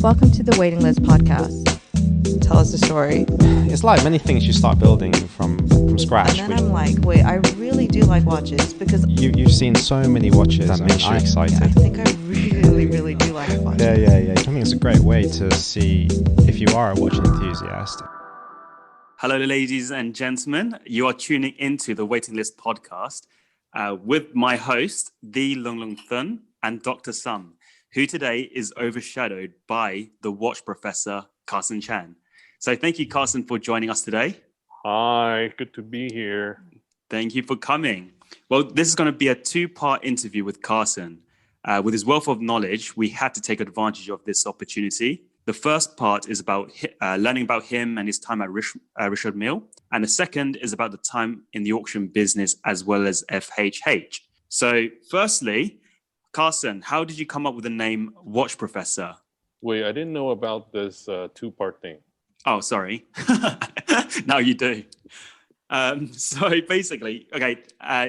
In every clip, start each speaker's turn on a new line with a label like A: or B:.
A: Welcome to the Waiting List podcast. Tell us a story.
B: It's like many things you start building from scratch.
A: And then I'm like, wait, I really do like watches because
B: You've seen so many watches that makes you excited.
A: I think I really do like watches.
B: Yeah. I think it's a great way to see if you are a watch enthusiast.
C: Hello, ladies and gentlemen. You are tuning into the Waiting List podcast with my host, The Lung Lung Thun, and Dr. Sum, who today is overshadowed by the watch professor, Carson Chan. So thank you, Carson, for joining us today.
D: Hi, good to be here.
C: Thank you for coming. Well, this is going to be a two-part interview with Carson. With his wealth of knowledge, we had to take advantage of this opportunity. The first part is about learning about him and his time at Richard Mille. And the second is about the time in the auction business as well as FHH. So firstly, Carson, how did you come up with the name Watch Professor?
D: Wait, I didn't know about this two-part thing.
C: Oh, sorry. Now you do. So basically, how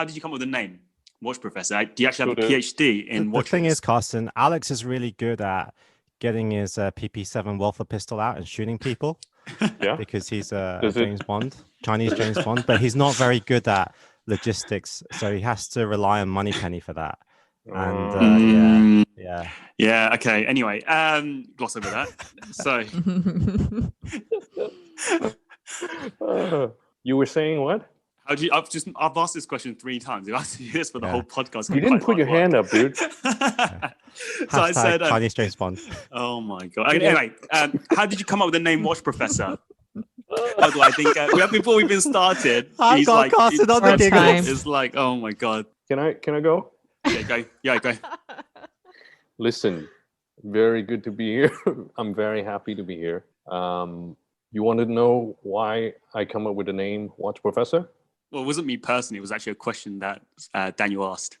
C: did you come up with the name Watch Professor? Do you actually have a PhD in watches?
B: The thing is, Carson, Alex is really good at getting his PP7 Walther pistol out and shooting people.
D: Yeah.
B: Because he's Chinese James Bond, but he's not very good at logistics, so he has to rely on Moneypenny for that. And
C: yeah. Okay. Anyway, gloss over that. So
D: you were saying what?
C: I've asked this question 3 times. I've asked you this for the whole podcast.
D: You didn't put your hand up, dude.
C: So I said,
B: Chinese James Bond.
C: Oh my god. Anyway, how did you come up with the name Watch Professor? I think before we even started,
B: I've got Carson on the giggles.
C: It's like, oh my god.
D: Can I go?
C: Yeah, go.
D: Listen, very good to be here. I'm very happy to be here. You wanted to know why I come up with the name Watch Professor?
C: Well, it wasn't me personally. It was actually a question that Daniel asked.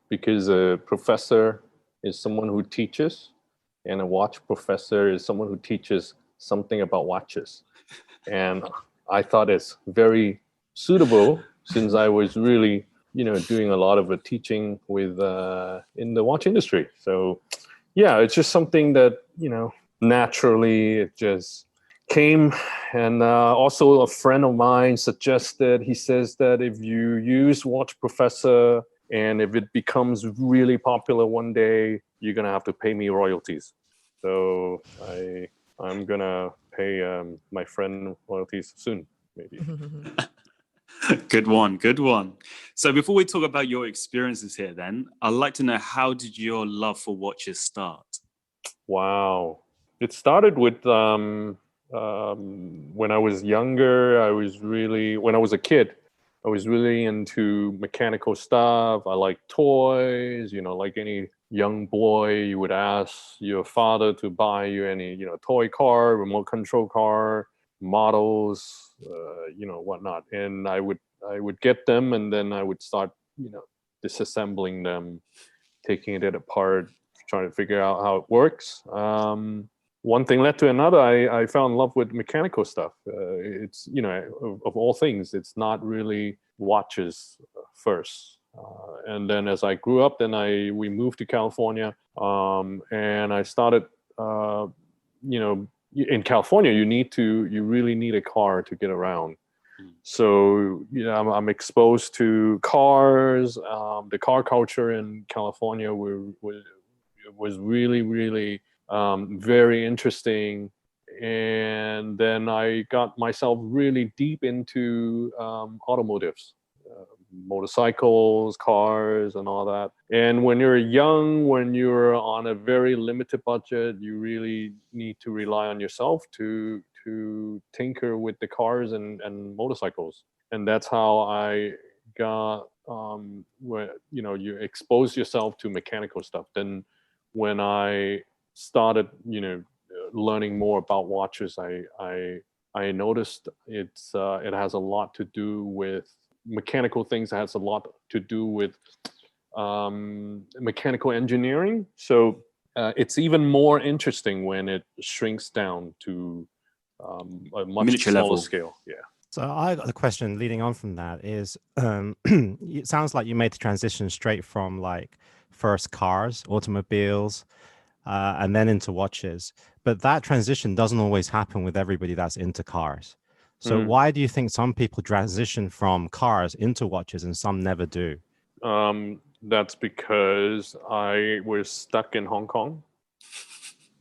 D: Because a professor is someone who teaches, and a watch professor is someone who teaches something about watches. And I thought it's very suitable since I was really, doing a lot of teaching with in the watch industry. So, yeah, it's just something that, naturally it just came. And also a friend of mine suggested, he says that if you use Watch Professor and if it becomes really popular one day, you're going to have to pay me royalties. So I'm going to pay my friend royalties soon, maybe.
C: Good one. So before we talk about your experiences here then, I'd like to know, how did your love for watches start?
D: Wow. It started with when I was younger, when I was a kid, I was really into mechanical stuff. I like toys, like any young boy, you would ask your father to buy you any, toy car, remote control car, models, whatnot. And I would get them, and then I would start, disassembling them, taking it apart, trying to figure out how it works. One thing led to another. I fell in love with mechanical stuff. It's, of all things, it's not really watches first. And then as I grew up, we moved to California, and I started, in California, you really need a car to get around. So, I'm exposed to cars. The car culture in California was really, really very interesting. And then I got myself really deep into automotives, motorcycles, cars, and all that. And when you're young, when you're on a very limited budget, you really need to rely on yourself to tinker with the cars and motorcycles. And that's how I got where you expose yourself to mechanical stuff. Then when I started learning more about watches, I noticed it has a lot to do with mechanical things. It has a lot to do with mechanical engineering. So it's even more interesting when it shrinks down to a much
C: miniature
D: smaller
C: level
D: scale. Yeah.
B: So I got the question leading on from that is, it sounds like you made the transition straight from like first cars, automobiles, and then into watches. But that transition doesn't always happen with everybody that's into cars. So why do you think some people transition from cars into watches and some never do?
D: That's because I was stuck in Hong Kong.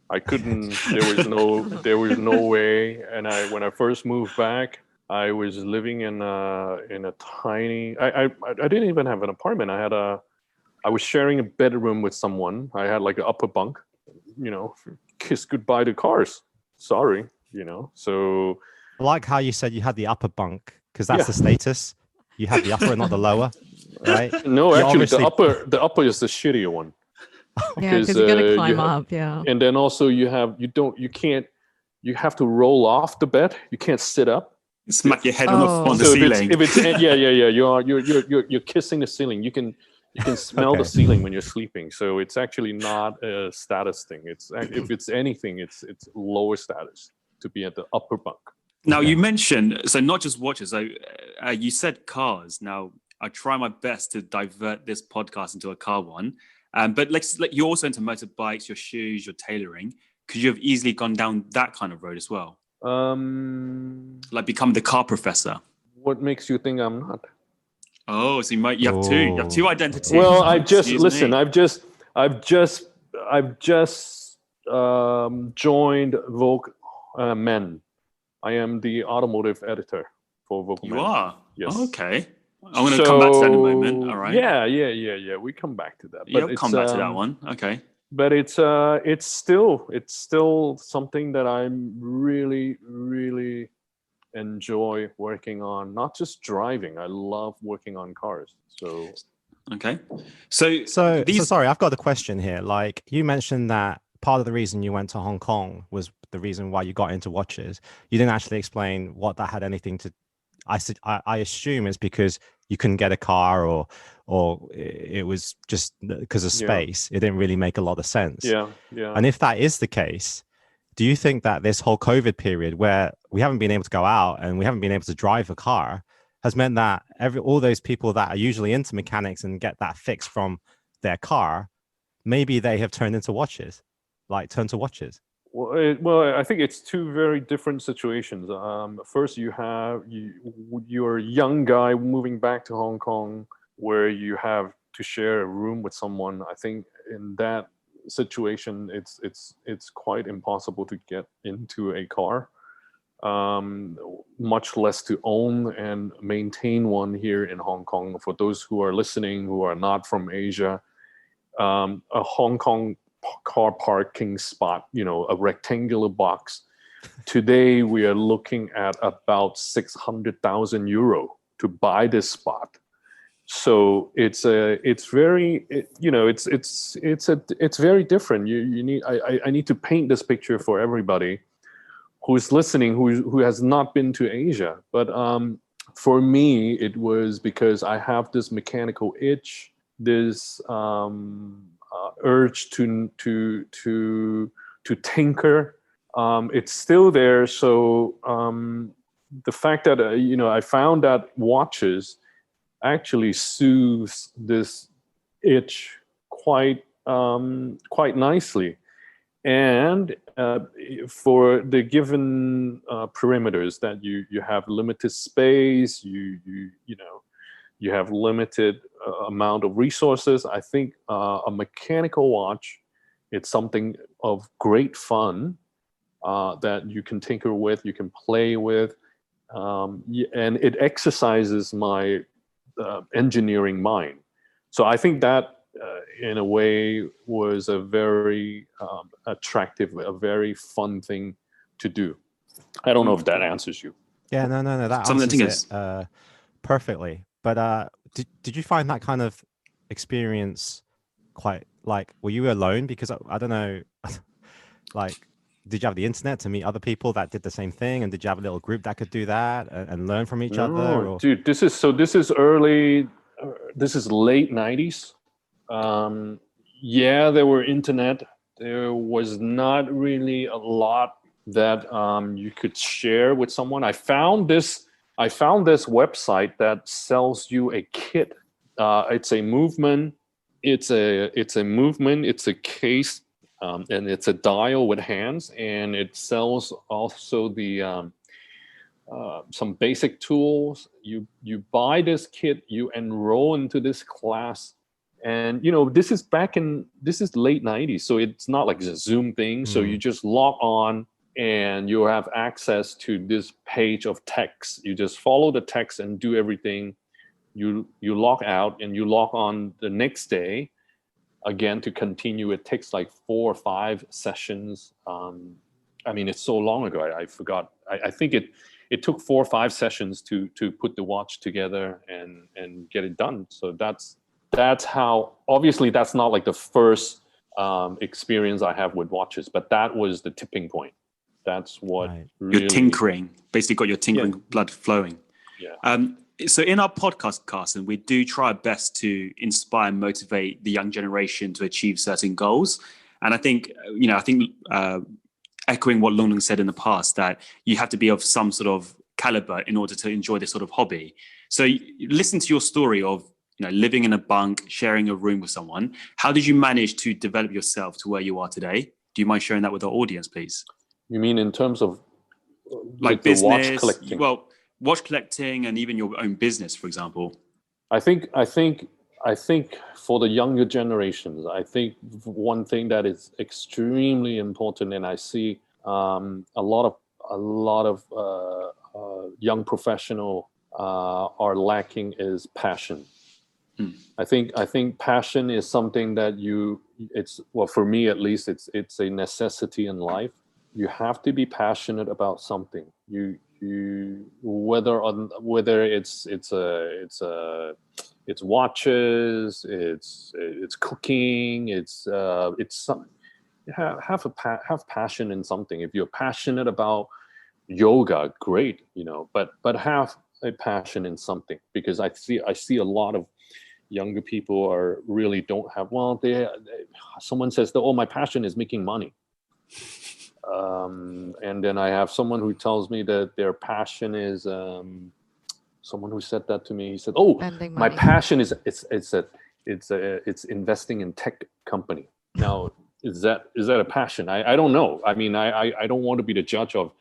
D: I couldn't. There was no way. And when I first moved back, I was living in a tiny. I didn't even have an apartment. I was sharing a bedroom with someone. I had like an upper bunk. Kiss goodbye to cars. Sorry. So.
B: I like how you said you had the upper bunk, because that's the status. You had the upper and not the lower, right?
D: No, actually, the upper is the shittier one.
A: Yeah, because you got to climb up. Yeah.
D: And then also you have to roll off the bed. You can't sit up.
C: Smack your head on the ceiling.
D: You're kissing the ceiling. You can smell the ceiling when you're sleeping. So it's actually not a status thing. If it's anything, it's lower status to be at the upper bunk.
C: Now you mentioned, so not just watches. So you said cars. Now I try my best to divert this podcast into a car one. But you're also into motorbikes, your shoes, your tailoring. Could you have easily gone down that kind of road as well? Like become the car professor.
D: What makes you think I'm not?
C: Oh, so you have two. You have two identities.
D: Well, I've just joined Vogue Men. I am the automotive editor for Vogue Men.
C: You are?
D: Yes.
C: Oh, okay. I'm going to come back to that in a moment. All right.
D: Yeah. We come back to that.
C: But you'll come back to that one. Okay.
D: But it's still something that I'm really, really enjoy working on. Not just driving. I love working on cars. So.
B: Okay. So sorry, I've got a question here. Like you mentioned that part of the reason you went to Hong Kong was the reason why you got into watches. You didn't actually explain what that had anything to. I assume it's because you couldn't get a car, or it was just because of space. It didn't really make a lot of sense.
D: Yeah.
B: And if that is the case, do you think that this whole COVID period, where we haven't been able to go out and we haven't been able to drive a car, has meant that all those people that are usually into mechanics and get that fixed from their car, maybe they have turned to watches?
D: Well, I think it's two very different situations. First, you're a young guy moving back to Hong Kong, where you have to share a room with someone. I think in that situation, it's quite impossible to get into a car, much less to own and maintain one here in Hong Kong. For those who are listening who are not from Asia, a Hong Kong car parking spot, a rectangular box. Today we are looking at about 600,000 euro to buy this spot. So it's very different. You need I need to paint this picture for everybody who's listening who has not been to Asia. But for me, it was because I have this mechanical itch, this urge to tinker. It's still there. So the fact that I found that watches actually soothes this itch quite nicely, and for the given perimeters that you have limited space, you have limited amount of resources. I think a mechanical watch, it's something of great fun that you can tinker with, you can play with, and it exercises my engineering mind. So I think that in a way was a very attractive, a very fun thing to do. I don't know if that answers you.
B: Yeah, no, that answers it perfectly. But did you find that kind of experience quite, like, were you alone? Because I don't know, like, did you have the internet to meet other people that did the same thing? And did you have a little group that could do that and learn from each other? Or?
D: Dude, this is late 90s. There were internet. There was not really a lot that you could share with someone. I found this website that sells you a kit. It's a movement. It's a movement. It's a case and it's a dial with hands, and it sells also the some basic tools. You buy this kit, you enroll into this class, and this is late 90s, so it's not like a Zoom thing. So you just log on and you have access to this page of text. You just follow the text and do everything. You log out and you log on the next day again to continue. It takes like 4 or 5 sessions. I mean, it's so long ago, I forgot. I think it took 4 or 5 sessions to put the watch together and get it done. So that's how, obviously that's not like the first experience I have with watches, but that was the tipping point. That's what really...
C: You're tinkering, basically got your tinkering blood flowing.
D: Yeah.
C: So in our podcast, Carson, we do try our best to inspire and motivate the young generation to achieve certain goals. And I think, echoing what Long Long said in the past, that you have to be of some sort of caliber in order to enjoy this sort of hobby. So listen to your story of living in a bunk, sharing a room with someone. How did you manage to develop yourself to where you are today? Do you mind sharing that with our audience, please?
D: You mean in terms of
C: like business,
D: watch collecting?
C: Well, watch collecting and even your own business, for example.
D: I think for the younger generations, I think one thing that is extremely important, and I see a lot of young professional are lacking, is passion. I think passion is something that for me at least, it's a necessity in life. You have to be passionate about something. Whether it's watches, it's cooking, it's something. Have passion in something. If you're passionate about yoga, great, but have a passion in something, because I see a lot of younger people really don't have. Well, someone says that, my passion is making money. And then I have someone who tells me that their passion is someone who said that to me. He said, my passion is it's investing in tech company. Now, is that a passion? I don't know. I mean, I don't want to be the judge of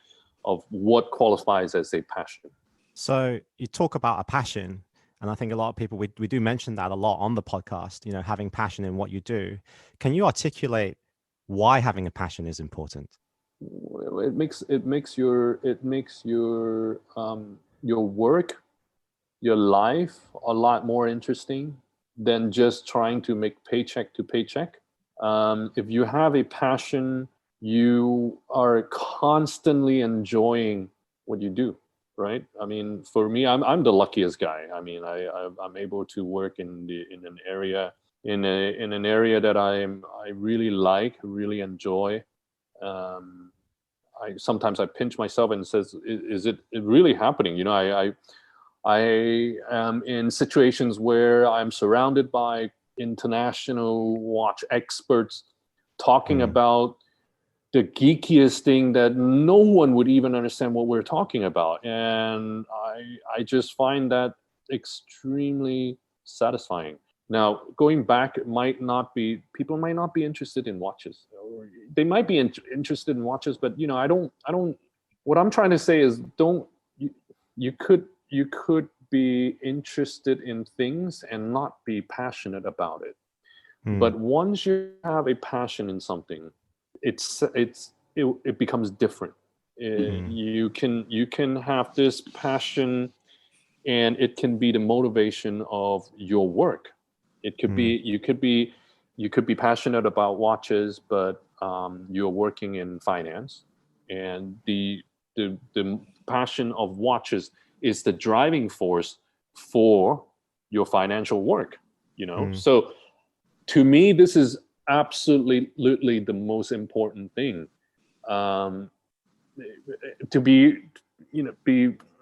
D: what qualifies as a passion.
B: So you talk about a passion, and I think a lot of people, we do mention that a lot on the podcast, having passion in what you do. Can you articulate why having a passion is important?
D: It makes your work, your life a lot more interesting than just trying to make paycheck to paycheck. If you have a passion, you are constantly enjoying what you do, right? I mean, for me, I'm the luckiest guy. I mean, I'm able to work in an area that I really like, really enjoy. Sometimes I pinch myself and says, is it really happening? I am in situations where I'm surrounded by international watch experts talking about the geekiest thing that no one would even understand what we're talking about. And I just find that extremely satisfying. Now, going back, people might not be interested in watches. Or they might be interested in watches, but I don't. What I'm trying to say is, you could be interested in things and not be passionate about it. But once you have a passion in something, it becomes different. You can have this passion, and it can be the motivation of your work. It could be you could be passionate about watches, but you're working in finance, and the passion of watches is the driving force for your financial work. So to me, this is absolutely the most important thing.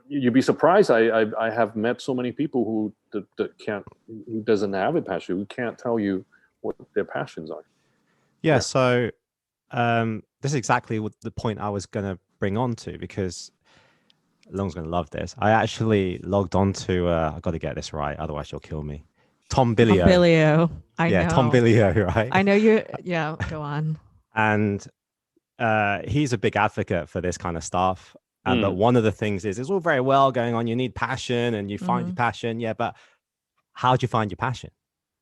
D: You'd be surprised. I have met so many people who doesn't have a passion, who can't tell you what their passions are.
B: Yeah. So this is exactly what the point I was going to bring on to, because Long's going to love this. I actually logged on to, I've got to get this right, otherwise you'll kill me. Tom Billio.
A: Tom Billio. I know.
B: Tom Billio, right?
A: I know you. Yeah, go on.
B: And he's a big advocate for this kind of stuff. But one of the things is, it's all very well going on. You need passion and you find your passion. Yeah, but how do you find your passion?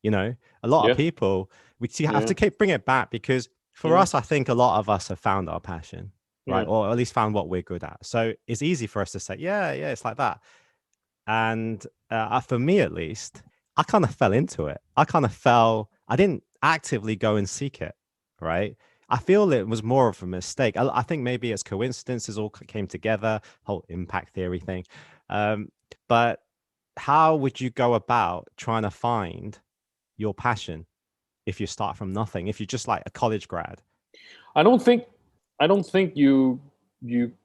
B: You know, a lot of people, we have to keep bringing it back, because for us, I think a lot of us have found our passion, right? Or at least found what we're good at. So it's easy for us to say, yeah, it's like that. And for me, at least, I kind of fell into it. I didn't actively go and seek it, right? I feel it was more of a mistake. I think maybe it's coincidences all came together, whole impact theory thing. But how would you go about trying to find your passion if you start from nothing, if you're just like a college grad?
D: I don't think you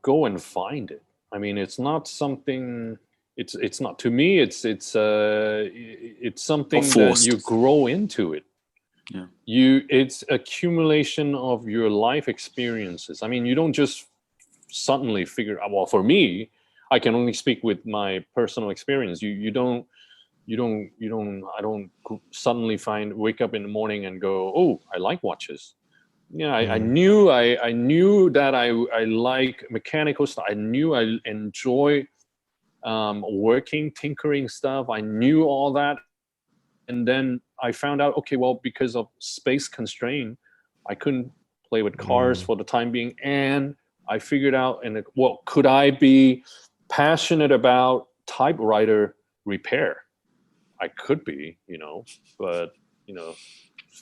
D: go and find it. I mean, it's not something. It's not, to me. It's something that you grow into it.
C: Yeah.
D: It's accumulation of your life experiences. I mean, you don't just suddenly figure out. Well, for me, I can only speak with my personal experience. I don't suddenly wake up in the morning and go, oh, I like watches. Yeah, I knew that I like mechanical stuff. I knew I enjoy working, tinkering stuff. I knew all that. And then I found out, okay, well, because of space constraint, I couldn't play with cars for the time being. And I figured out, could I be passionate about typewriter repair? I could be, but,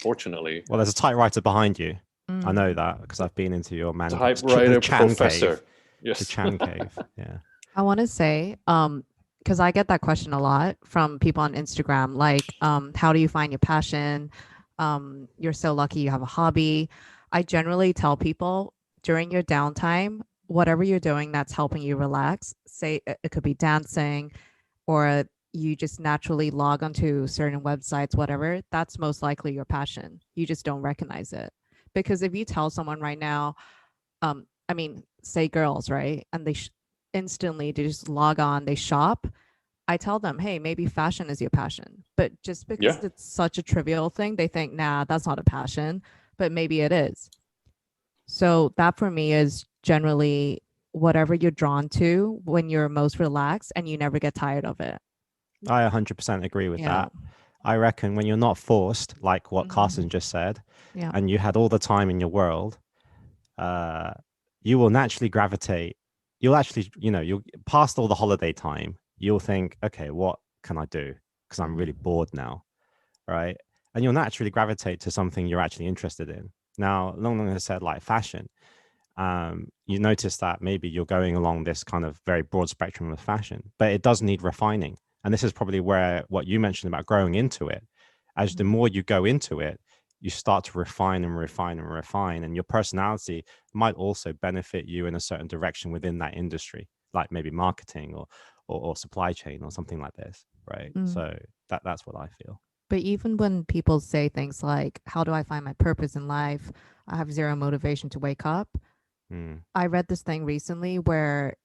D: fortunately.
B: Well, there's a typewriter behind you. I know that because I've been into your
D: typewriter
B: Chan
D: professor.
B: Cave.
D: Yes.
B: The Chan Cave. Yeah.
A: I want to say, because I get that question a lot from people on Instagram, like, how do you find your passion? You're so lucky you have a hobby. I generally tell people during your downtime, whatever you're doing that's helping you relax, say it could be dancing, or you just naturally log onto certain websites, whatever, that's most likely your passion. You just don't recognize it. Because if you tell someone right now, say girls, right? And they instantly they just log on, they shop. I tell them, hey, maybe fashion is your passion. But just because it's such a trivial thing, they think, nah, that's not a passion, but maybe it is. So that for me is generally whatever you're drawn to when you're most relaxed and you never get tired of it.
B: I 100% agree with that. I reckon when you're not forced, like what Carson just said, and you had all the time in your world, you will naturally gravitate. You'll actually, you'll past all the holiday time, you'll think, okay, what can I do? Because I'm really bored now, right? And you'll naturally gravitate to something you're actually interested in. Now, Long has said like fashion. You notice that maybe you're going along this kind of very broad spectrum of fashion, but it does need refining. And this is probably where what you mentioned about growing into it, as the more you go into it, you start to refine and refine and refine. And your personality might also benefit you in a certain direction within that industry, like maybe marketing or supply chain or something like this, right? So that's what I feel.
A: But even when people say things like, how do I find my purpose in life? I have zero motivation to wake up. I read this thing recently where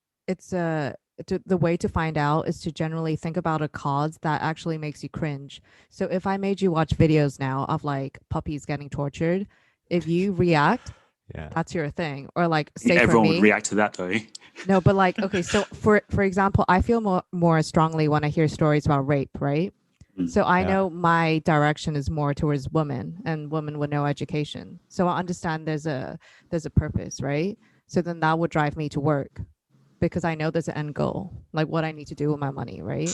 A: the way to find out is to generally think about a cause that actually makes you cringe. So if I made you watch videos now of like puppies getting tortured, if you react, that's your thing. Or like, say
C: everyone
A: for me,
C: would react to that though.
A: No, but like, okay, so for example, I feel more strongly when I hear stories about rape, right? So I know my direction is more towards women and women with no education. So I understand there's a purpose, right? So then that would drive me to work because I know there's an end goal, like what I need to do with my money, right?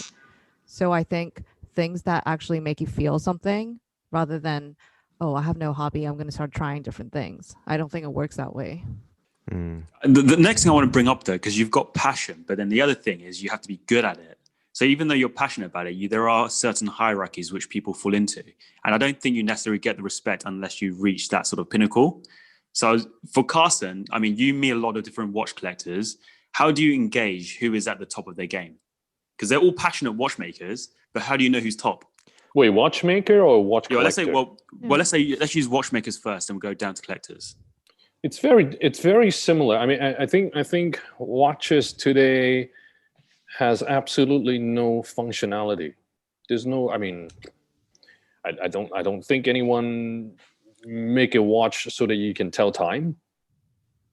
A: So I think things that actually make you feel something rather than, oh, I have no hobby, I'm going to start trying different things. I don't think it works that way.
C: The next thing I want to bring up though, because you've got passion, but then the other thing is you have to be good at it. So even though you're passionate about it, there are certain hierarchies which people fall into. And I don't think you necessarily get the respect unless you reach that sort of pinnacle. So for Carson, I mean, you meet a lot of different watch collectors. How do you engage who is at the top of their game? Because they're all passionate watchmakers, but how do you know who's top?
D: Wait, watchmaker or watch collector?
C: Let's use watchmakers first and we'll go down to collectors.
D: It's very similar. I mean, I think watches today has absolutely no functionality. There's no, I mean, I don't think anyone make a watch so that you can tell time,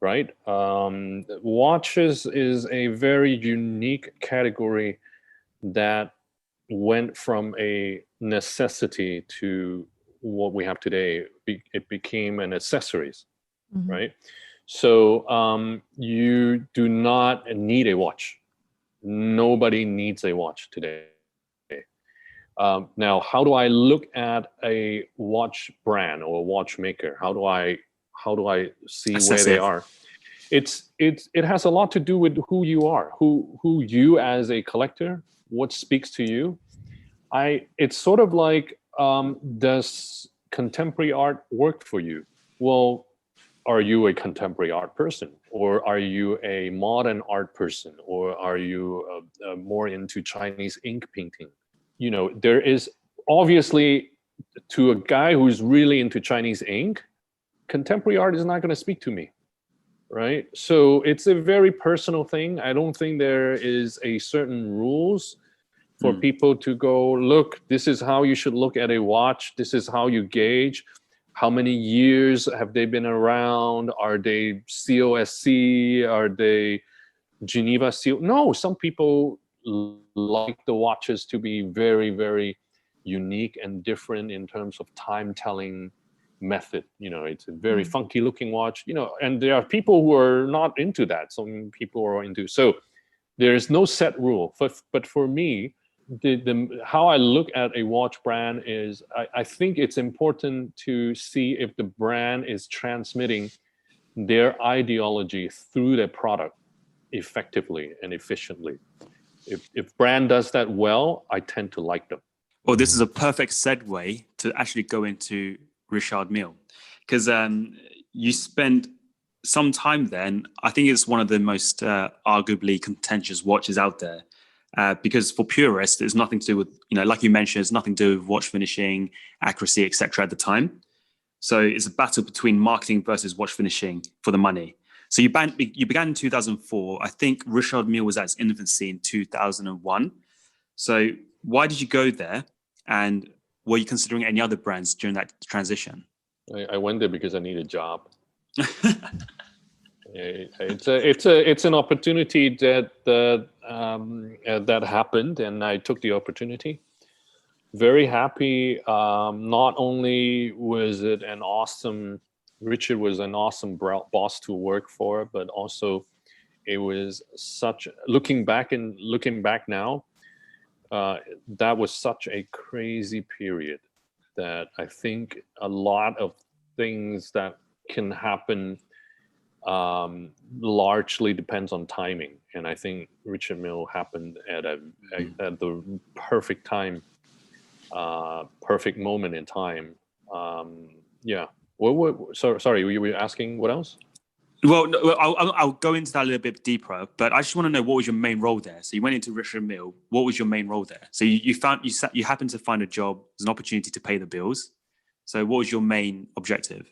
D: right? Watches is a very unique category that went from a necessity to what we have today. It became an accessories, right? So you do not need a watch. Nobody needs a watch today. Now, how do I look at a watch brand or a watchmaker? How do I see where they are? It has a lot to do with who you are, who you as a collector, what speaks to you. It's sort of like, does contemporary art work for you? Well, are you a contemporary art person, or are you a modern art person, or are you more into Chinese ink painting? You know, there is obviously, to a guy who's really into Chinese ink, contemporary art is not going to speak to me, right? So it's a very personal thing. I don't think there is a certain rules for people to go, look, this is how you should look at a watch. This is how you gauge. How many years have they been around? Are they COSC? Are they Geneva seal? No, some people like the watches to be very, very unique and different in terms of time telling method. You know, it's a very funky looking watch, you know, and there are people who are not into that. Some people are into, so there's no set rule. But for me, how I look at a watch brand is I think it's important to see if the brand is transmitting their ideology through their product effectively and efficiently. If brand does that well, I tend to like them.
C: Well, this is a perfect segue to actually go into Richard Mille, because you spent some time there, and I think it's one of the most arguably contentious watches out there. Because for purists, it's nothing to do with, you know, like you mentioned, it's nothing to do with watch finishing, accuracy, etc. at the time. So it's a battle between marketing versus watch finishing for the money. So you began in 2004. I think Richard Mille was at its infancy in 2001. So why did you go there? And were you considering any other brands during that transition?
D: I went there because I need a job. It's an opportunity that happened, and I took the opportunity. Very happy. Not only was it Richard was an awesome boss to work for, but also it was looking back now, that was such a crazy period that I think a lot of things that can happen largely depends on timing, and I think Richard Mille happened at the perfect time, perfect moment in time. Yeah. Sorry, were you asking what else?
C: Well, no, I'll go into that a little bit deeper, but I just want to know, what was your main role there? So you went into Richard Mille. What was your main role there? So you happened to find a job, there's an opportunity to pay the bills. So what was your main objective?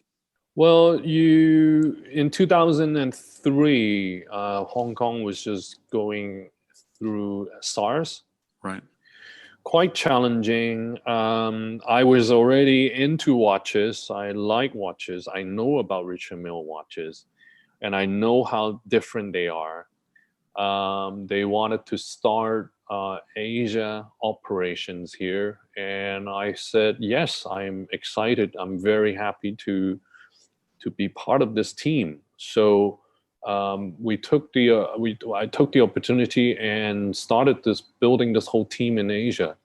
D: Well, in 2003, Hong Kong was just going through SARS.
C: Right.
D: Quite challenging. I was already into watches. I like watches. I know about Richard Mille watches, and I know how different they are. They wanted to start Asia operations here, and I said, yes, I'm excited. I'm very happy to be part of this team. So I took the opportunity and started building this whole team in Asia,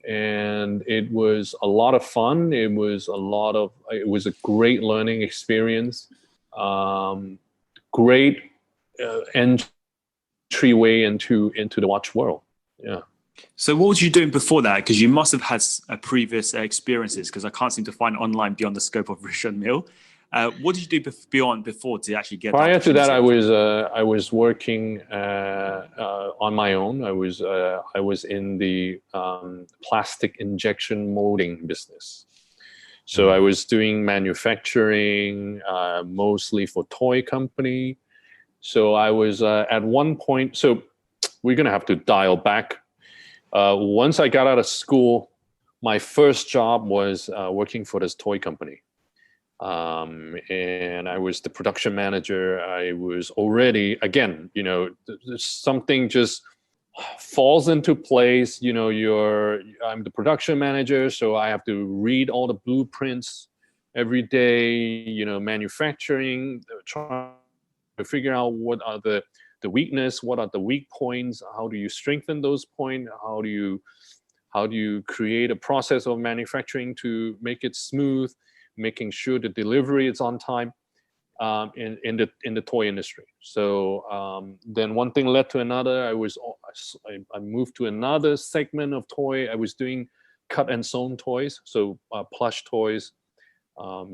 D: and it was a lot of fun. It was a great learning experience. Great entryway into the watch world. Yeah.
C: So what was you doing before that? Because you must have had previous experiences, because I can't seem to find online beyond the scope of Richard Mille. What did you do before to actually get?
D: Prior to that, I was working on my own. I was in the plastic injection molding business. So I was doing manufacturing, mostly for toy company. So I was at one point. So we're gonna have to dial back. Once I got out of school, my first job was working for this toy company. and I was the production manager. I was already, again, there's something just falls into place. I'm the production manager, so I have to read all the blueprints every day, manufacturing, trying to figure out what are the weakness, what are the weak points, how do you strengthen those points, how do you create a process of manufacturing to make it smooth, making sure the delivery is on time, in the toy industry. So then one thing led to another. I moved to another segment of toy. I was doing cut and sewn toys, so plush toys,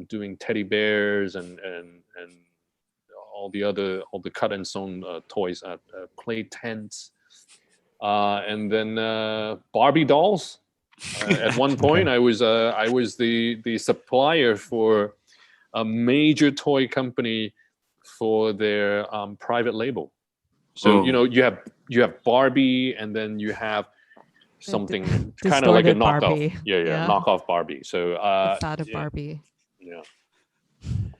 D: doing teddy bears and all the cut and sewn toys at play tents, and then Barbie dolls. At one point, I was the supplier for a major toy company for their private label. So you have Barbie, and then you have something kind of like a knockoff.
A: Barbie.
D: Yeah, knockoff Barbie. So
A: Sad Barbie.
D: Yeah.
C: And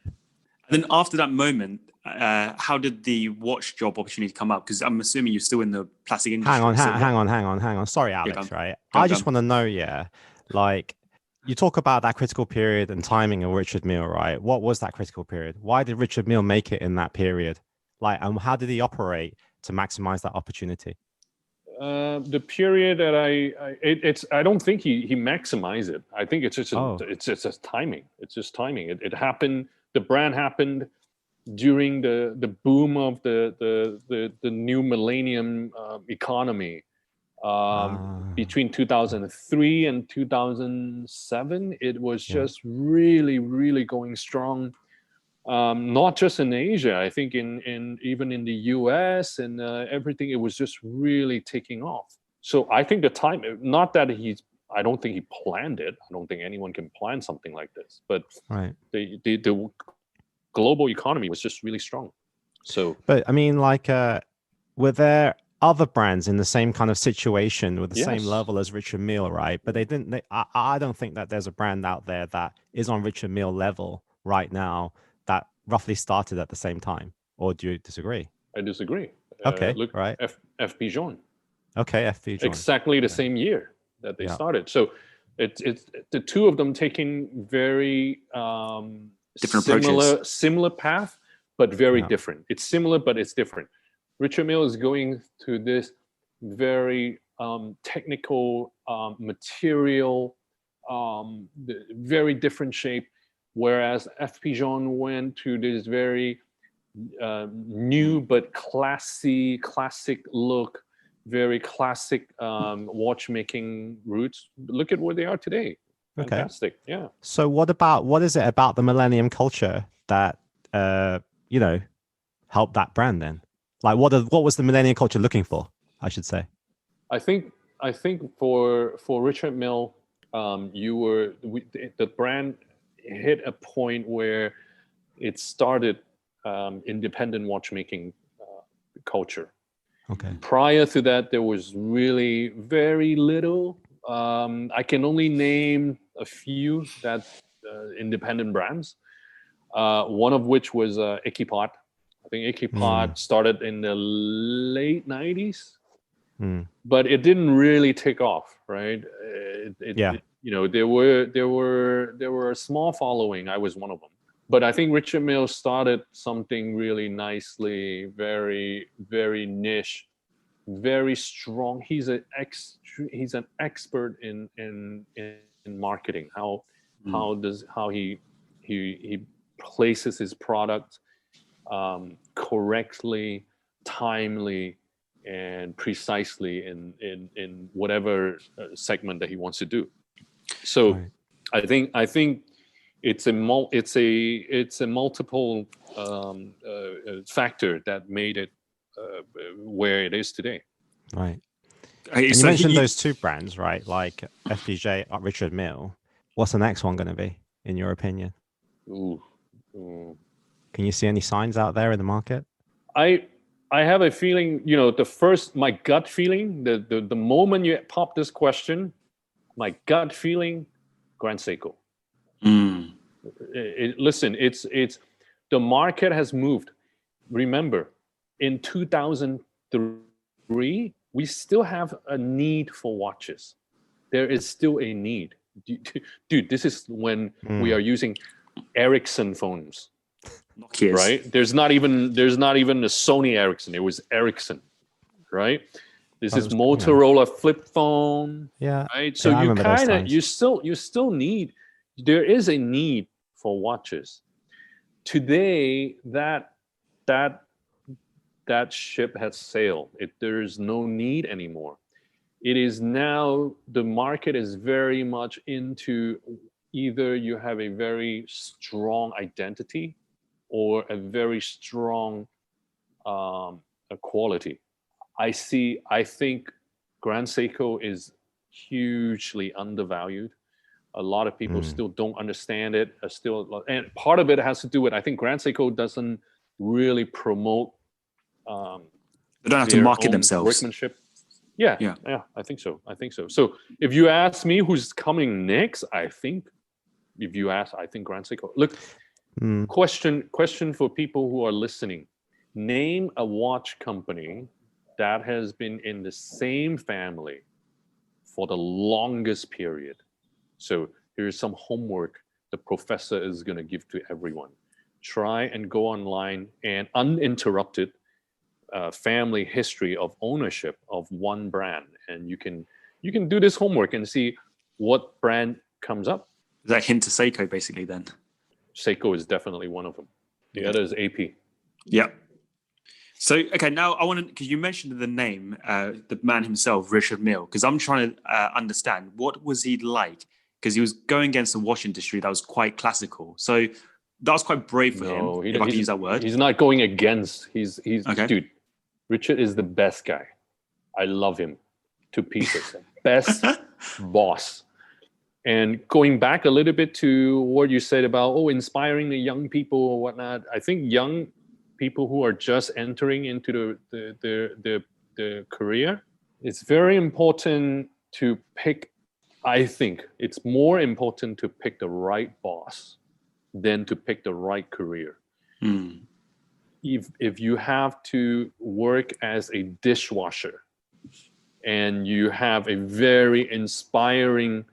C: then after that moment, how did the watch job opportunity come up? Because I'm assuming you're still in the plastic industry.
B: Hang on. Sorry, Alex, right? I just want to know, like, you talk about that critical period and timing of Richard Mille, right? What was that critical period? Why did Richard Mille make it in that period? Like, and how did he operate to maximize that opportunity?
D: The period that I don't think he maximized it. I think it's just timing. It's just timing. It happened. The brand happened during the boom of the new millennium economy. Between 2003 and 2007, it was just really, really going strong. Not just in Asia, I think in even in the US and everything, it was just really taking off. So I think the time, not that I don't think he planned it. I don't think anyone can plan something like this, but the global economy was just really strong. So,
B: but I mean, like, were there other brands in the same kind of situation with the same level as Richard Mille, right? But I don't think that there's a brand out there that is on Richard Mille level right now that roughly started at the same time. Or do you disagree?
D: I disagree.
B: Okay,
D: look,
B: right.
D: FP Journe.
B: Okay, FP Journe.
D: Exactly the same year that they started. So it's the two of them taking very
C: different
D: similar path, but very different. It's similar, but it's different. Richard Mille is going to this very technical material, very different shape, whereas FP Journe went to this very new but classic look, very classic watchmaking roots. Look at where they are today. Fantastic. Okay. Yeah.
B: So what is it about the millennium culture that helped that brand then? Like what was the millennium culture looking for, I should say?
D: I think for Richard Mille, the brand hit a point where it started independent watchmaking culture.
B: Okay.
D: Prior to that, there was really very little. I can only name a few that independent brands. One of which was Equipot. I think Equipot started in the late 90s, but it didn't really take off, right? There were a small following. I was one of them. But I think Richard Mille started something really nicely, very, very niche, very strong. He's an expert in marketing. How he places his product correctly, timely, and precisely in whatever segment that he wants to do. So I think it's a multiple factor that made it where it is today.
B: Right. And you mentioned those two brands, right? Like FPJ, Richard Mille. What's the next one going to be, in your opinion? Can you see any signs out there in the market?
D: I have a feeling, my gut feeling, the moment you pop this question, my gut feeling, Grand Seiko. Listen, it's the market has moved. Remember, in 2003, we still have a need for watches. There is still a need. Dude, this is when we are using Ericsson phones.
C: Nokia's.
D: Right? There's not even a Sony Ericsson. It was Ericsson, right? This is Motorola flip phone.
B: Yeah.
D: Right. So you kind of you still need. There is a need for watches. Today, that ship has sailed. There is no need anymore. It is now, the market is very much into either you have a very strong identity or a very strong quality. I think Grand Seiko is hugely undervalued. A lot of people still don't understand it. And part of it has to do with, I think Grand Seiko doesn't really promote.
C: They don't have to market themselves.
D: Workmanship. Yeah, I think so. So if you ask me who's coming next, I think Grand Seiko. Look, question for people who are listening. Name a watch company that has been in the same family for the longest period. So here's some homework the professor is going to give to everyone. Try and go online and uninterrupted family history of ownership of one brand, and you can do this homework and see what brand comes up.
C: Is that hint to Seiko basically then?
D: Seiko is definitely one of them. The other is AP.
C: Yeah. So, okay, now I want to, because you mentioned the name, the man himself, Richard Mille, because I'm trying to understand, what was he like? Because he was going against the watch industry that was quite classical. So that was quite brave for him, if I can use that word.
D: He's not going against. He's
C: okay.
D: Dude, Richard is the best guy. I love him to pieces. Best boss. And going back a little bit to what you said about, inspiring the young people or whatnot, I think young people who are just entering into the career, it's very important to pick. I think it's more important to pick the right boss than to pick the right career. If you have to work as a dishwasher and you have a very inspiring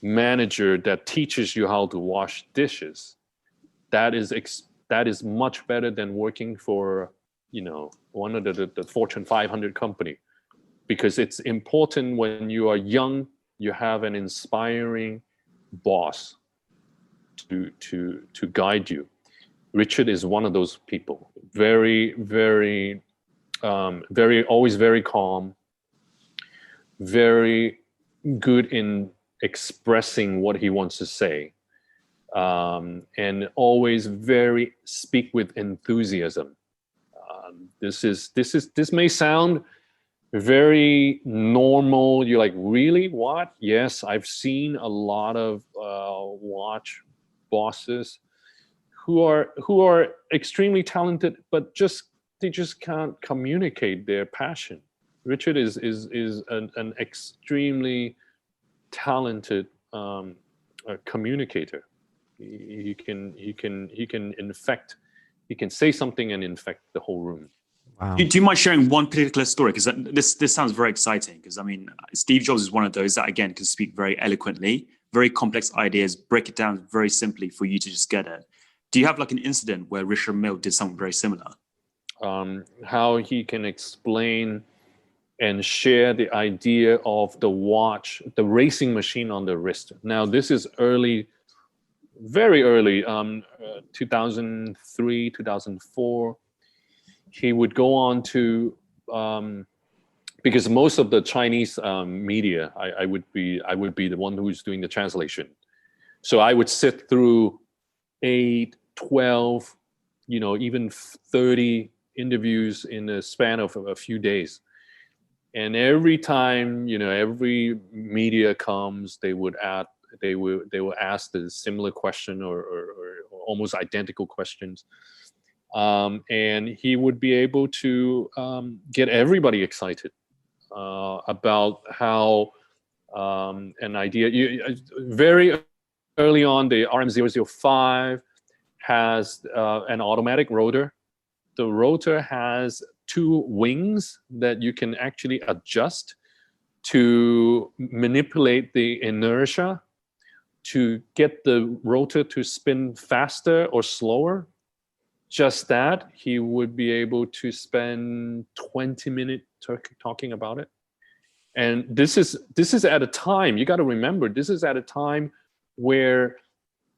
D: manager that teaches you how to wash dishes, that is much better than working for one of the Fortune 500 company, because it's important when you are young, you have an inspiring boss to guide you. Richard is one of those people. Very, very, always very calm, very good in expressing what he wants to say, and always speak with enthusiasm. This may sound very normal. You're like, really? What? Yes, I've seen a lot of watch bosses who are extremely talented, but they just can't communicate their passion. Richard is an extremely talented communicator. He can say something and infect the whole room.
C: Wow. Do you mind sharing one particular story? Because this sounds very exciting. Because I mean, Steve Jobs is one of those that again can speak very eloquently, very complex ideas, break it down very simply for you to just get it. Do you have like an incident where Richard Mille did something very similar?
D: How he can explain and share the idea of the watch, the racing machine on the wrist. Now, this is very early, 2003, 2004. He would go on to, because most of the Chinese media, I would be the one who's doing the translation. So I would sit through 8, 12, even 30 interviews in the span of a few days. And every time, every media comes, they will ask the similar question or almost identical questions. And he would be able to get everybody excited about how an idea. Very early on, the RM005 has an automatic rotor. The rotor has 2 wings that you can actually adjust to manipulate the inertia to get the rotor to spin faster or slower. Just that, he would be able to spend 20 minutes talking about it. And this is at a time, you got to remember, this is at a time where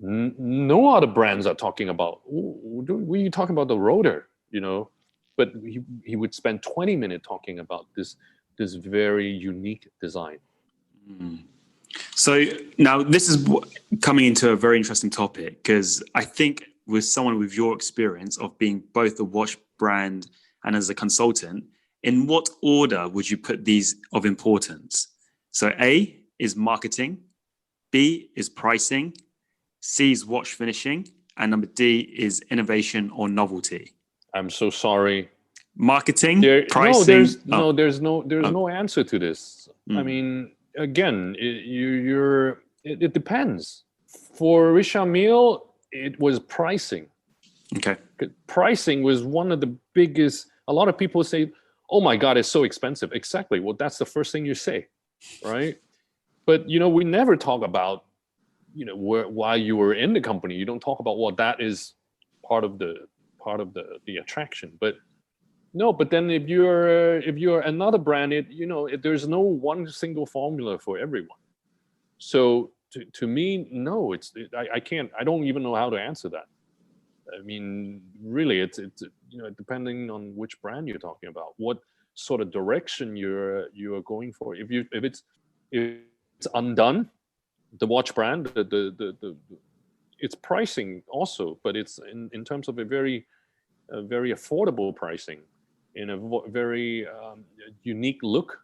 D: no other brands are talking about, what are you talking about the rotor, you know? But he would spend 20 minutes talking about this very unique design.
C: So now this is coming into a very interesting topic, because I think with someone with your experience of being both a watch brand and as a consultant, in what order would you put these of importance? So A is marketing, B is pricing, C is watch finishing, and number D is innovation or novelty.
D: I'm so sorry.
C: Marketing, pricing.
D: There's no answer to this. I mean, again, it depends. For Richard Mille, it was pricing.
C: Okay.
D: Pricing was one of the biggest. A lot of people say, "Oh my God, it's so expensive." Exactly. Well, that's the first thing you say, right? But we never talk about, why you were in the company. You don't talk about that is part of the attraction. But no. But then if you're another brand, there's no one single formula for everyone. So to me, no, I can't. I don't even know how to answer that. I mean, really, it's depending on which brand you're talking about, what sort of direction you're going for. If it's undone, the watch brand, the it's pricing also, but it's in terms of a very affordable pricing, in a very unique look,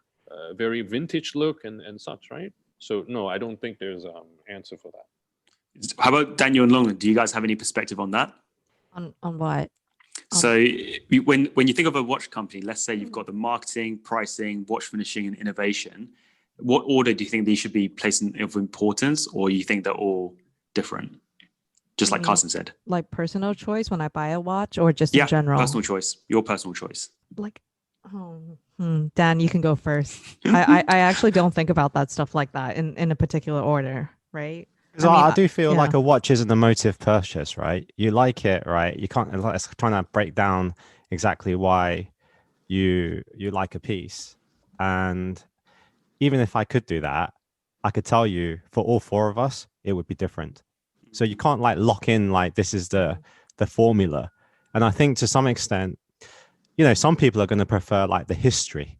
D: very vintage look, and such, right? So no, I don't think there's an answer for that.
C: How about Daniel and Longland? Do you guys have any perspective on that?
A: On what?
C: So when you think of a watch company, let's say you've got the marketing, pricing, watch finishing, and innovation. What order do you think these should be placed of importance, or you think they're all different? Just like Carson said.
A: Like personal choice when I buy a watch, or just in general?
C: Personal choice. Your personal choice.
A: Like, Dan, you can go first. I actually don't think about that stuff like that in a particular order, right?
B: I do feel like a watch is an emotive purchase, right? You like it, right? You can't. It's trying to break down exactly why you like a piece, and even if I could do that, I could tell you for all 4 of us, it would be different. So you can't lock in this is the formula. And I think to some extent, some people are going to prefer the history.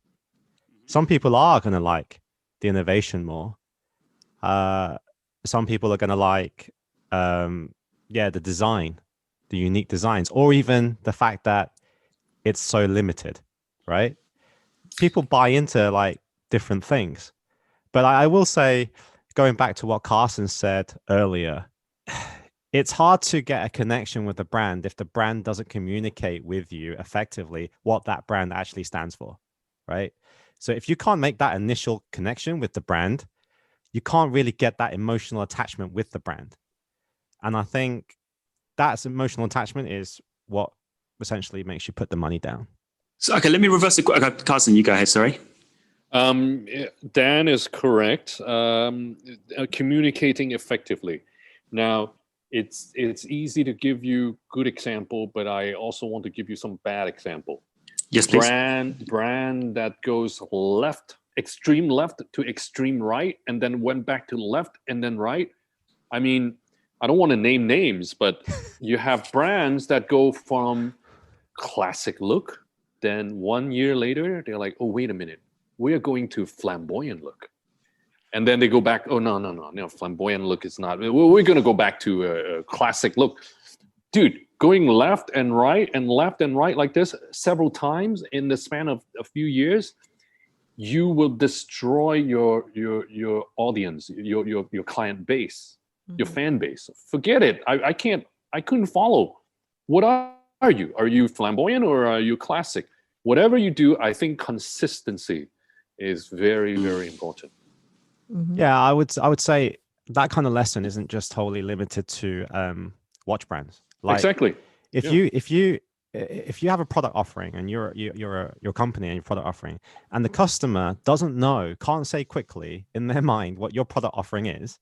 B: Some people are going to like the innovation more. Some people are going to like, the design, the unique designs, or even the fact that it's so limited, right? People buy into different things. But I will say, going back to what Carson said earlier, it's hard to get a connection with a brand if the brand doesn't communicate with you effectively what that brand actually stands for, right? So if you can't make that initial connection with the brand, you can't really get that emotional attachment with the brand. And I think that emotional attachment is what essentially makes you put the money down.
C: So, okay, let me reverse it. Carson, you go ahead, sorry.
D: Dan is correct. Communicating effectively. Now, it's easy to give you good example, but I also want to give you some bad example.
C: Yes, please.
D: Brand that goes extreme left to extreme right, and then went back to left and then right. I mean, I don't want to name names, but you have brands that go from classic look, then 1 year later, they're like, oh, wait a minute, we're going to flamboyant look. And then they go back, oh, no, flamboyant look is not, we're going to go back to a classic look. Dude, going left and right like this several times in the span of a few years, you will destroy your audience, your client base, your fan base. Forget it. I couldn't follow. What are you? Are you flamboyant or are you classic? Whatever you do, I think consistency is very, very important.
B: Yeah, I would say that kind of lesson isn't just wholly limited to watch brands. Like,
D: exactly.
B: If you have a product offering and you're your company and your product offering, and the customer can't say quickly in their mind what your product offering is,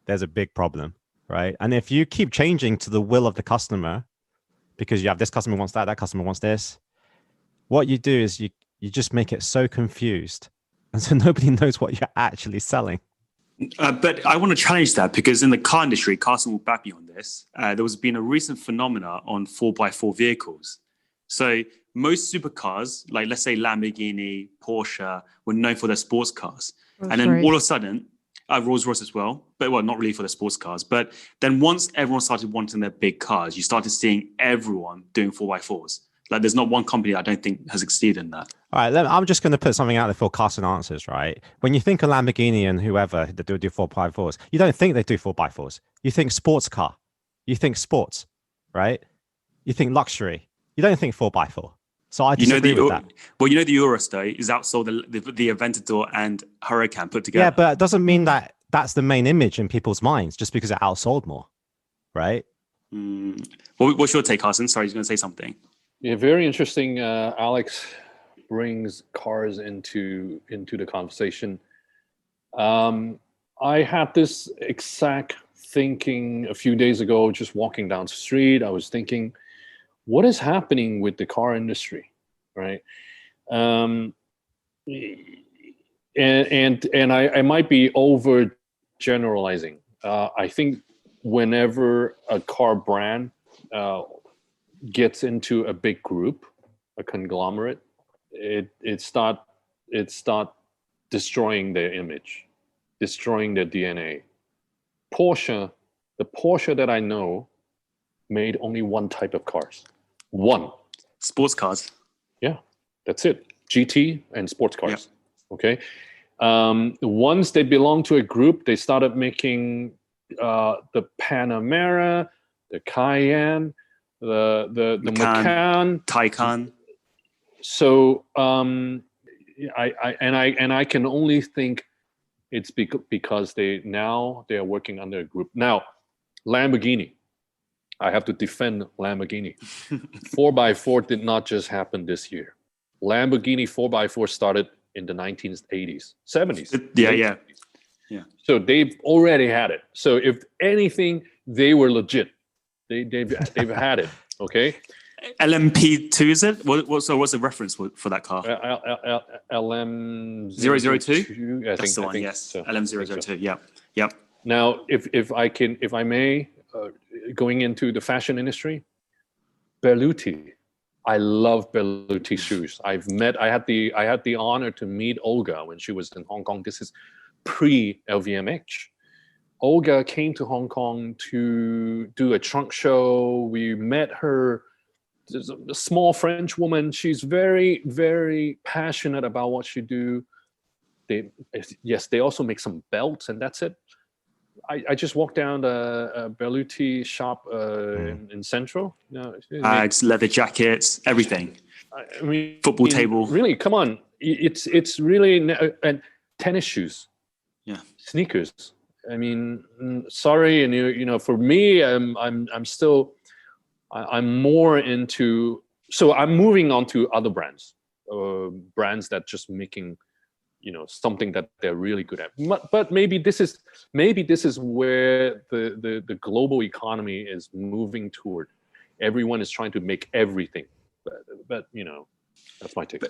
B: there's a big problem, right? And if you keep changing to the will of the customer, because you have this customer wants that customer wants this, what you do is you just make it so confused, and so nobody knows what you're actually selling.
C: But I want to challenge that, because in the car industry, Carson will back me on this. There has been a recent phenomena on 4x4 vehicles. So most supercars, like let's say Lamborghini, Porsche, were known for their sports cars. And then all of a sudden, Rolls-Royce as well, but well, not really for the sports cars. But then once everyone started wanting their big cars, you started seeing everyone doing 4x4s. Like there's not one company I don't think has succeeded in that.
B: All right, I'm just going to put something out there for Carson answers, right? When you think of Lamborghini and whoever that do 4x4s, you don't think they do 4x4s. You think sports car. You think sports, right? You think luxury. You don't think 4x4. So I disagree with that.
C: Well, the Urus though is outsold the Aventador and Huracan put together.
B: Yeah, but it doesn't mean that that's the main image in people's minds just because it outsold more, right?
C: Well, what's your take, Carson? Sorry, you're going to say something.
D: Yeah, very interesting. Alex brings cars into the conversation. I had this exact thinking a few days ago, just walking down the street. I was thinking, what is happening with the car industry, right? And I might be over generalizing. I think whenever a car brand gets into a big group, a conglomerate, it start destroying their image, destroying their DNA. The Porsche that I know made only one type of cars. One.
C: Sports cars.
D: Yeah, that's it. GT and sports cars. Yeah. Okay. Once they belong to a group, they started making the Panamera, the Cayenne, the Macan,
C: Taycan.
D: So I can only think it's because they are working under a group. Now, Lamborghini, I have to defend Lamborghini. 4x4 did not just happen this year. Lamborghini 4x4 started in the 1980s, 70s.
C: Yeah.
D: So they've already had it. So if anything, they were legit. They've had it. Okay.
C: LMP2 is it? What's the reference for that car?
D: LM002.
C: That's the one. Yes. So. LM002. So. Yep.
D: Now, if I may, going into the fashion industry, Berluti. I love Berluti shoes. I had the honor to meet Olga when she was in Hong Kong. This is pre-LVMH. Olga came to Hong Kong to do a trunk show. We met her. There's a small French woman. She's very, very passionate about what she do. They also make some belts, and that's it. I just walked down the Berluti shop in Central.
C: Bags, leather jackets, everything.
D: I mean,
C: football table.
D: Really, come on. It's really and tennis shoes.
C: Yeah.
D: Sneakers. I mean, sorry, and for me, I'm more into. So I'm moving on to other brands, brands that just making, something that they're really good at. But maybe this is where the global economy is moving toward. Everyone is trying to make everything, but that's my take.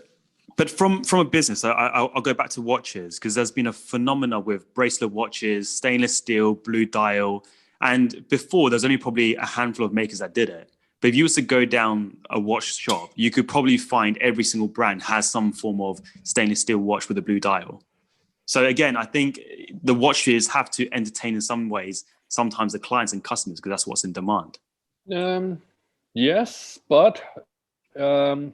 C: But from a business, I'll go back to watches, because there's been a phenomena with bracelet watches, stainless steel, blue dial, and before there's only probably a handful of makers that did it. But if you was to go down a watch shop, you could probably find every single brand has some form of stainless steel watch with a blue dial. So again, I think the watches have to entertain in some ways, sometimes the clients and customers, because that's what's in demand.
D: Yes, but I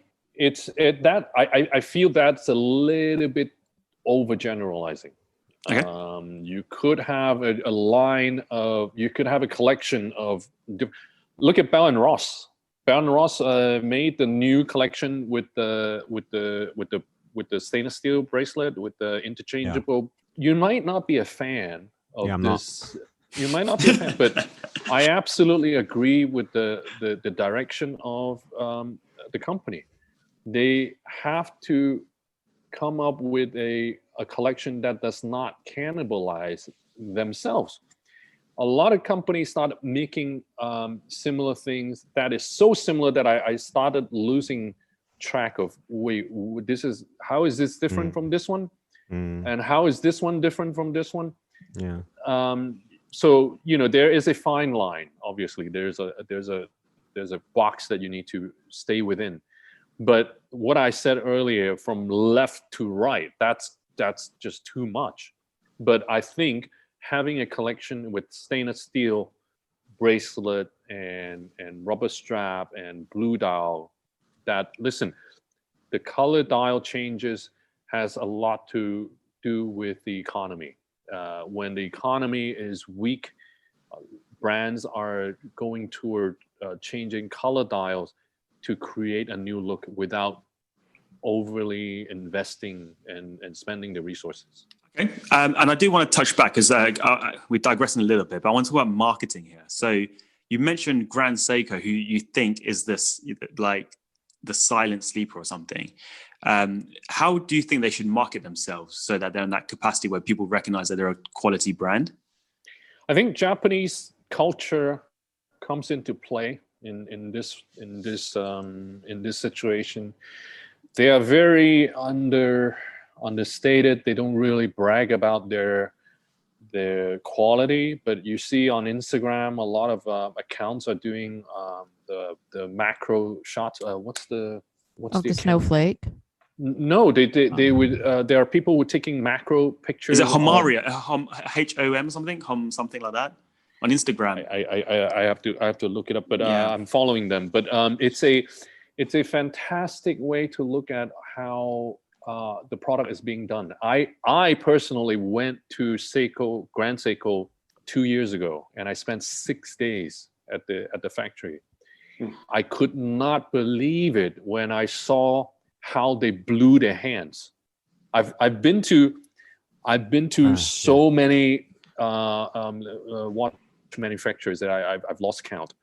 D: feel that's a little bit overgeneralizing.
C: Okay.
D: You could have a collection of. Look at Bell & Ross. Bell & Ross made the new collection with the stainless steel bracelet with the interchangeable. Yeah. You might not be a fan
B: I'm
D: this. You might not be a fan, but I absolutely agree with the direction of the company. They have to come up with a collection that does not cannibalize themselves. A lot of companies start making similar things that is so similar that I started losing track of, wait, how is this different from this one? And how is this one different from this one?
B: Yeah.
D: So there is a fine line. Obviously, there's a box that you need to stay within. But what I said earlier, from left to right, that's just too much. But I think having a collection with stainless steel bracelet and rubber strap and blue dial, the color dial changes has a lot to do with the economy. When the economy is weak, brands are going toward changing color dials to create a new look without overly investing and spending the resources.
C: Okay. And I do want to touch back because we're digressing a little bit, but I want to talk about marketing here. So you mentioned Grand Seiko, who you think is this like the silent sleeper or something. How do you think they should market themselves so that they're in that capacity where people recognize that they're a quality brand?
D: I think Japanese culture comes into play in this situation. They are very understated. They don't really brag about their quality, but you see on Instagram a lot of accounts are doing the macro shots. What's the
A: snowflake?
D: No, they would. There are people who are taking macro pictures.
C: Is it Homaria? HOM something like that on Instagram?
D: I have to look it up, but I'm following them. But it's a fantastic way to look at how the product is being done. I personally went to Grand Seiko 2 years ago, and I spent 6 days at the factory. I could not believe it when I saw how they blew their hands. I've been to so many watch manufacturers that I've lost count.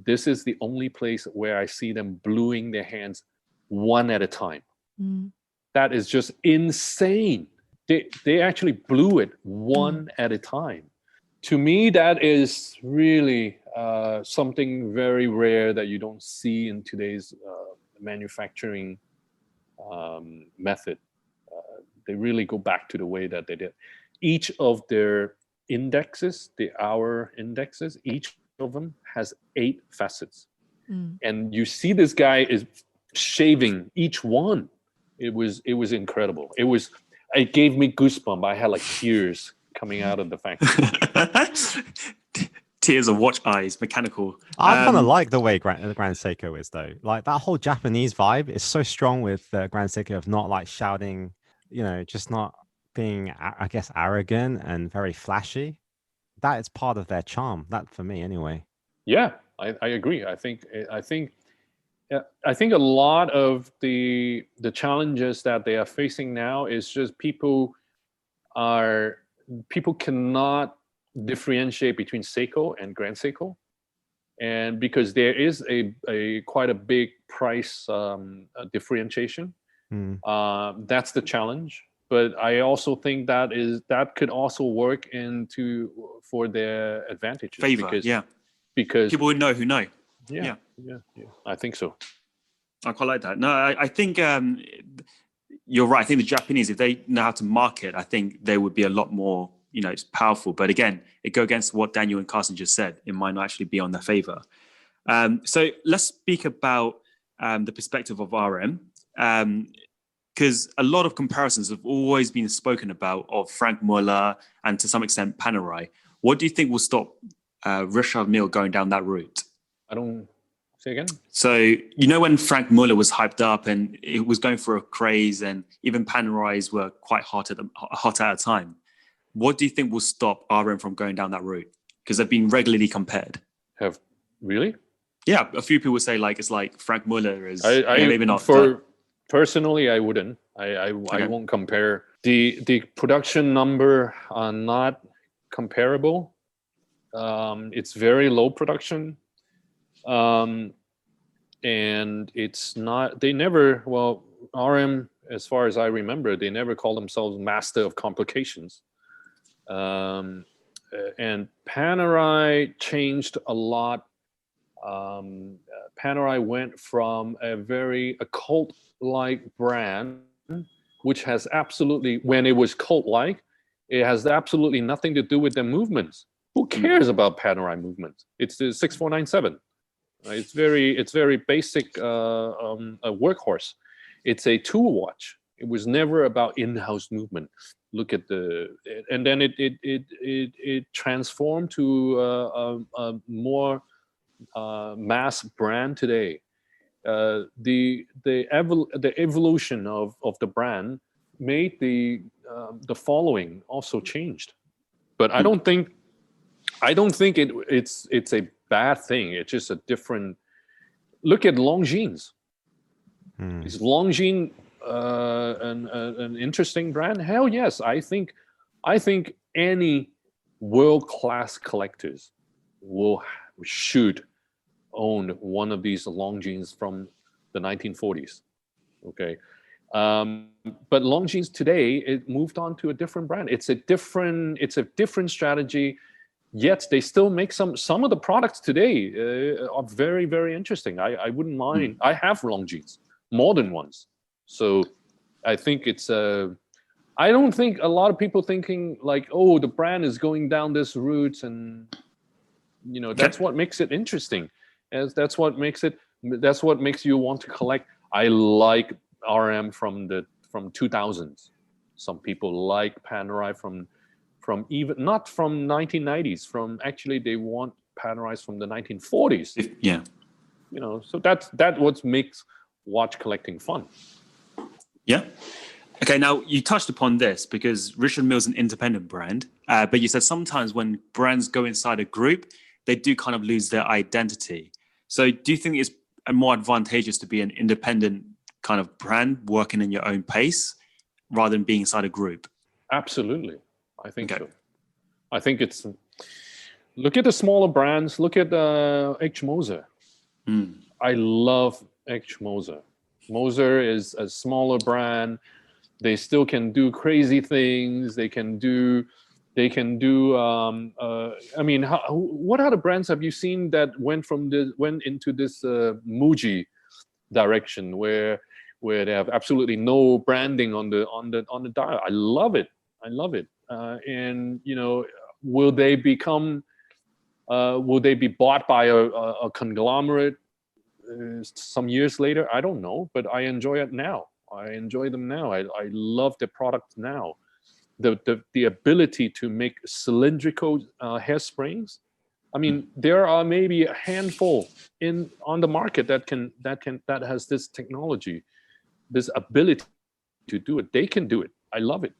D: This is the only place where I see them bluing their hands one at a time. That is just insane. They actually blew it one at a time. To me, that is really something very rare that you don't see in today's manufacturing method. They really go back to the way that they did. Each of their indexes, the hour indexes, each of them has 8 facets. And you see this guy is shaving each one. It was incredible. It gave me goosebumps. I had like tears coming out of the factory.
C: Tears of watch eyes, mechanical.
B: I kind of like the way Grand Seiko is, though. Like that whole Japanese vibe is so strong with Grand Seiko of not like shouting, just not being, I guess, arrogant and very flashy. That is part of their charm. That for me, anyway.
D: Yeah, I agree. I think a lot of the challenges that they are facing now is just people cannot differentiate between Seiko and Grand Seiko, and because there is a quite a big price differentiation, that's the challenge. But I also think that could also work for their advantages. Because
C: people would know who know.
D: Yeah. I think so.
C: I quite like that. No, I think you're right. I think the Japanese, if they know how to market, I think they would be a lot more, it's powerful. But again, it goes against what Daniel and Carson just said. It might not actually be on their favor. So let's speak about the perspective of RM. Because a lot of comparisons have always been spoken about of Frank Mille and to some extent Panerai. What do you think will stop Richard Mille going down that route?
D: I don't say again.
C: So when Frank Mille was hyped up and it was going for a craze, and even Panerai's were quite hot at a time. What do you think will stop RM from going down that route? Because they've been regularly compared.
D: Have really?
C: Yeah, a few people say it's like Frank Mille is maybe not.
D: Personally, I wouldn't. I won't compare. The production number are not comparable. It's very low production, and it's not. They never. Well, RM, as far as I remember, they never called themselves master of complications. And Panerai changed a lot. Panerai went from a cult-like brand, which has absolutely, when it was cult-like, it has absolutely nothing to do with the movements. Who cares about Panerai movements? It's the 6497. It's very basic a workhorse. It's a tool watch. It was never about in-house movement. Look at and then it transformed to a more mass brand today. The evolution of the brand made the following also changed. But I don't think it's a bad thing. It's just a different. Look at Longines. Is Longines an interesting brand? Hell yes. I think any world-class collectors should own one of these Longines from the 1940s. Okay. But Longines today, it moved on to a different brand. It's a different strategy. Yet they still make some of the products today are very, very interesting. I wouldn't mind. I have Longines, modern ones. So I think it's I don't think a lot of people thinking like, oh, the brand is going down this route, and that's what makes it interesting. That's what makes you want to collect. I like RM from 2000s. Some people like Panerai from even not from 1990s. From actually, they want Panerai from the 1940s.
C: Yeah.
D: So that's what makes watch collecting fun.
C: Yeah. Okay, now you touched upon this because Richard Mille is an independent brand, but you said sometimes when brands go inside a group, they do kind of lose their identity. So do you think it's more advantageous to be an independent kind of brand working in your own pace rather than being inside a group?
D: Absolutely. I think so. I think it's, look at the smaller brands. Look at H. Moser. I love H. Moser. Moser is a smaller brand. They still can do crazy things. They can do. I mean, what other brands have you seen that went into this Muji direction where they have absolutely no branding on the dial? I love it. And will they be bought by a conglomerate some years later? I don't know, but I enjoy it now. I enjoy them now. I love the product now. The ability to make cylindrical hairsprings. I mean, there are maybe a handful on the market that has this technology, this ability to do it. They can do it. I love it.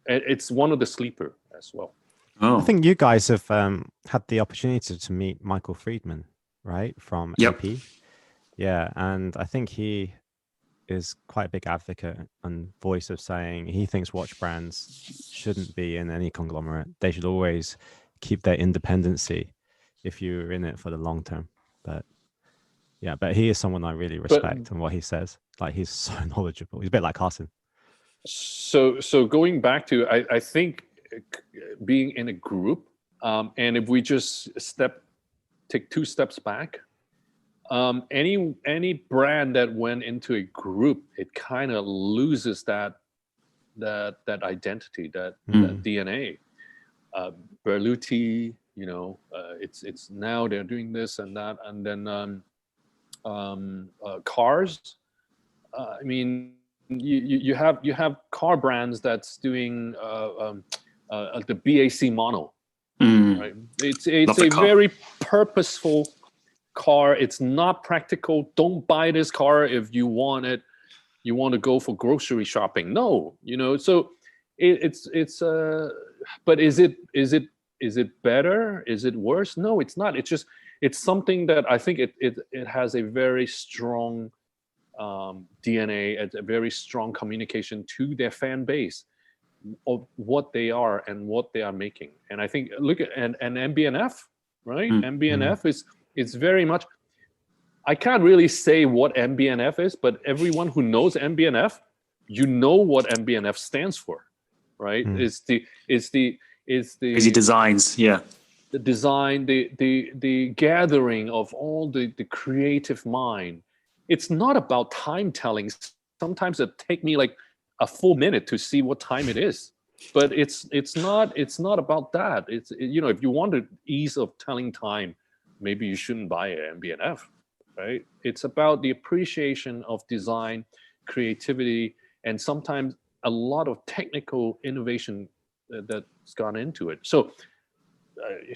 D: It's one of the sleeper as well.
B: I think you guys have had the opportunity to meet Michael Friedman, right? From AP. Yeah, and I think he is quite a big advocate and voice of saying he thinks watch brands shouldn't be in any conglomerate. They should always keep their independency if you're in it for the long term. But he is someone I really respect and what he says. Like, he's so knowledgeable. He's a bit like Carson.
D: So going back to, I think being in a group, and if we just take 2 steps back, any brand that went into a group, it kind of loses that identity, that DNA. Berluti, it's now they're doing this and that, and then cars. I mean, you have car brands that's doing the BAC mono, right? It's a very purposeful car. It's not practical. Don't buy this car if you want it. You want to go for grocery shopping. No, so it's but is it better? Is it worse? No, it's not. It's something that I think it has a very strong DNA, a very strong communication to their fan base. of what they are and what they are making. And I think look at and MBNF, right? MBNF is very much. I can't really say what MBNF is, but everyone who knows MBNF, you know what MBNF stands for, right? It's the
C: Busy designs, yeah.
D: The design, the gathering of all the creative mind. It's not about time telling. Sometimes it take me like a full minute to see what time it is, but it's not about that. It's, you know, if you want the ease of telling time, maybe you shouldn't buy an MBNF, right? It's about the appreciation of design, creativity, and sometimes a lot of technical innovation that's gone into it. So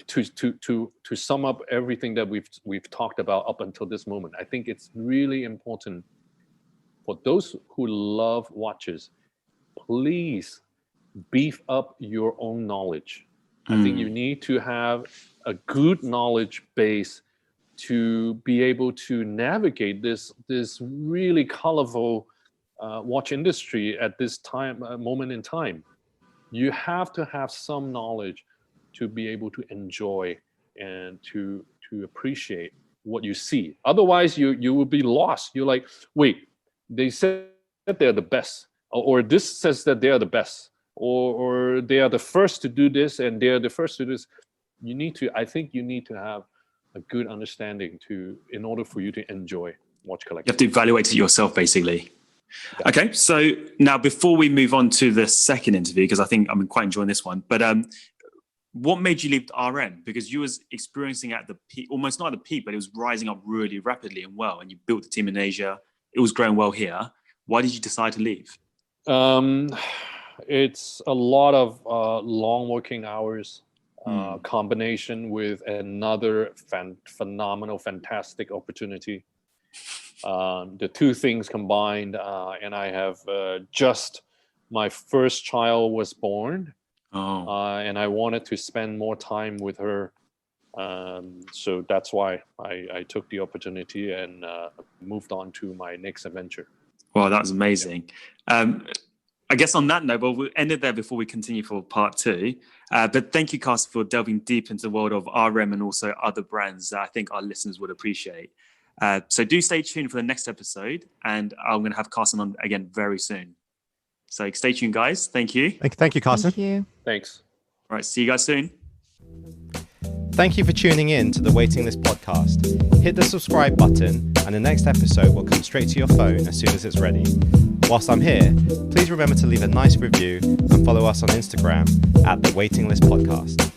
D: to sum up everything that we've talked about up until this moment, I think it's really important for those who love watches, please beef up your own knowledge. I think you need to have a good knowledge base to be able to navigate this really colorful watch industry at this moment in time. You have to have some knowledge to be able to enjoy and to appreciate what you see. Otherwise, you will be lost. You're like, wait, they said that they're the best, or this says that they are the best, or they are the first to do this, and they're the first to do this. I think you need to have a good understanding in order for you to enjoy watch collecting.
C: You have to evaluate it yourself, basically. Yeah. Okay, so now before we move on to the second interview, because I think I'm quite enjoying this one, but what made you leave RM? Because you was experiencing at the peak, almost not at the peak, but it was rising up really rapidly and well, and you built the team in Asia. It was growing well here. Why did you decide to leave?
D: It's a lot of long working hours, combination with another phenomenal, fantastic opportunity. The two things combined, and I have just my first child was born. And I wanted to spend more time with her. So that's why I took the opportunity and moved on to my next adventure.
C: Wow, that was amazing. I guess on that note, we'll end it there before we continue for part two. But thank you, Carson, for delving deep into the world of RM and also other brands that I think our listeners would appreciate. So do stay tuned for the next episode, and I'm going to have Carson on again very soon. So stay tuned, guys. Thank you.
B: Thank you, Carson.
A: Thank you.
D: Thanks.
C: All right, see you guys soon.
B: Thank you for tuning in to the Waiting List podcast. Hit the subscribe button, and the next episode will come straight to your phone as soon as it's ready. Whilst I'm here, please remember to leave a nice review and follow us on Instagram at the Waiting List podcast.